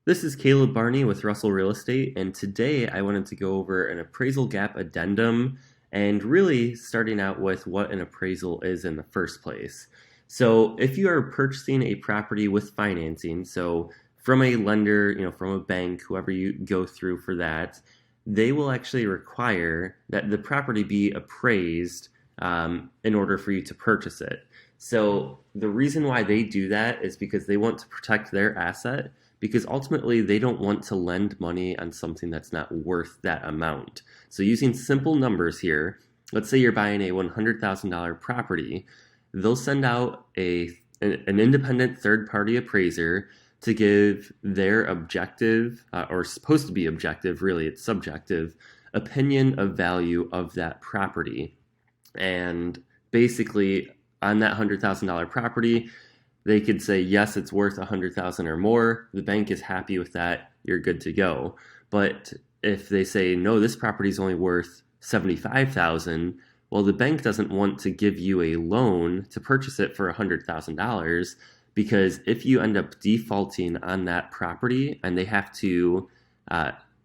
This is Caleb Barney with Russell Real Estate, and today I wanted to go over an appraisal gap addendum and really starting out with what an appraisal is in the first place. So, if you are purchasing a property with financing, so from a lender, from a bank, whoever you go through for that, they will actually require that the property be appraised in order for you to purchase it. So, the reason why they do that is because they want to protect their asset because ultimately they don't want to lend money on something that's not worth that amount. So using simple numbers here, let's say you're buying a $100,000 property, they'll send out an independent third-party appraiser to give their objective, or supposed to be objective, really it's subjective, opinion of value of that property. And basically on that $100,000 property, they could say, yes, it's worth 100,000 or more. The bank is happy with that. You're good to go. But if they say, no, this property is only worth 75,000, well, the bank doesn't want to give you a loan to purchase it for $100,000 because if you end up defaulting on that property and they have to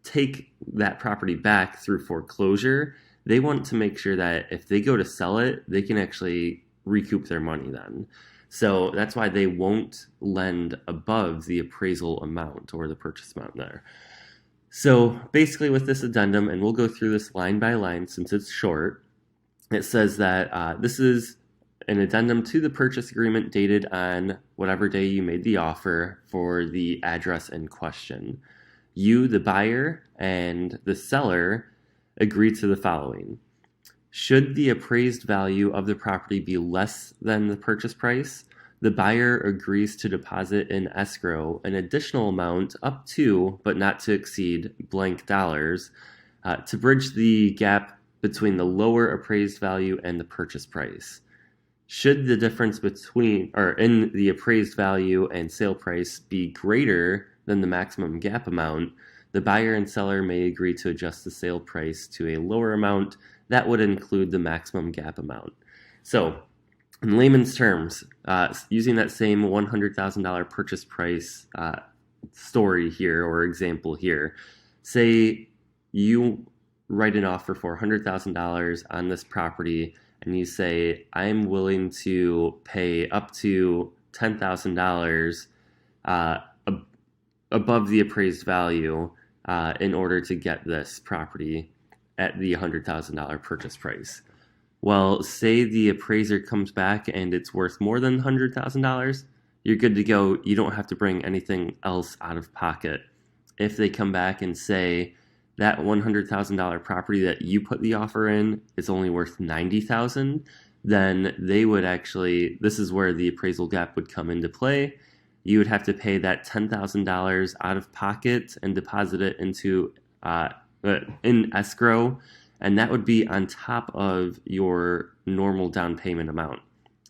take that property back through foreclosure, they want to make sure that if they go to sell it, they can actually recoup their money then. So that's why they won't lend above the appraisal amount or the purchase amount there. So basically with this addendum, and we'll go through this line by line since it's short, it says that this is an addendum to the purchase agreement dated on whatever day you made the offer for the address in question. You, the buyer, and the seller agree to the following. Should the appraised value of the property be less than the purchase price, the buyer agrees to deposit in escrow an additional amount up to, but not to exceed, blank dollars to bridge the gap between the lower appraised value and the purchase price. Should the difference between or in the appraised value and sale price be greater than the maximum gap amount, the buyer and seller may agree to adjust the sale price to a lower amount that would include the maximum gap amount. So, in layman's terms, using that same $100,000 purchase price story here or example here, say you write an offer for $100,000 on this property and you say, I'm willing to pay up to $10,000 above the appraised value in order to get this property at the $100,000 purchase price. Well, say the appraiser comes back and it's worth more than $100,000, you're good to go. You don't have to bring anything else out of pocket. If they come back and say that $100,000 property that you put the offer in is only worth $90,000, then they would actually, this is where the appraisal gap would come into play. You would have to pay that $10,000 out of pocket and deposit it into in escrow, and that would be on top of your normal down payment amount.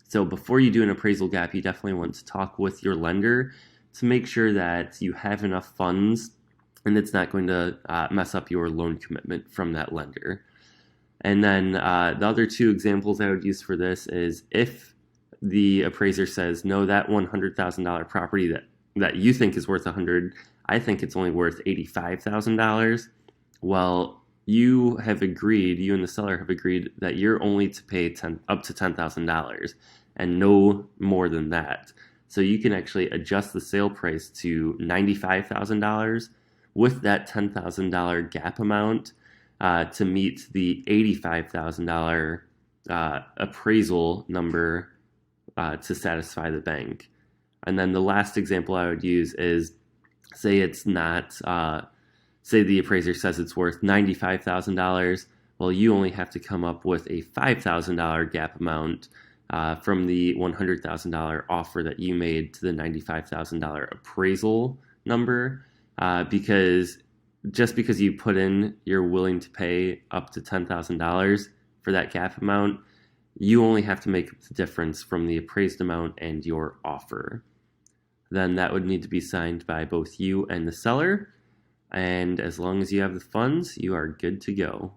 So before you do an appraisal gap, you definitely want to talk with your lender to make sure that you have enough funds and it's not going to mess up your loan commitment from that lender. And then the other two examples I would use for this is if the appraiser says, no, that $100,000 property that you think is worth $100,000, I think it's only worth $85,000. Well, you and the seller have agreed that you're only to pay up to $10,000 and no more than that. So you can actually adjust the sale price to $95,000 with that $10,000 gap amount to meet the $85,000 appraisal number to satisfy the bank. And then the last example I would use is, say it's not, say the appraiser says it's worth $95,000. Well, you only have to come up with a $5,000 gap amount from the $100,000 offer that you made to the $95,000 appraisal number, because just because you put in you're willing to pay up to $10,000 for that gap amount, you only have to make the difference from the appraised amount and your offer. Then that would need to be signed by both you and the seller. And as long as you have the funds, you are good to go.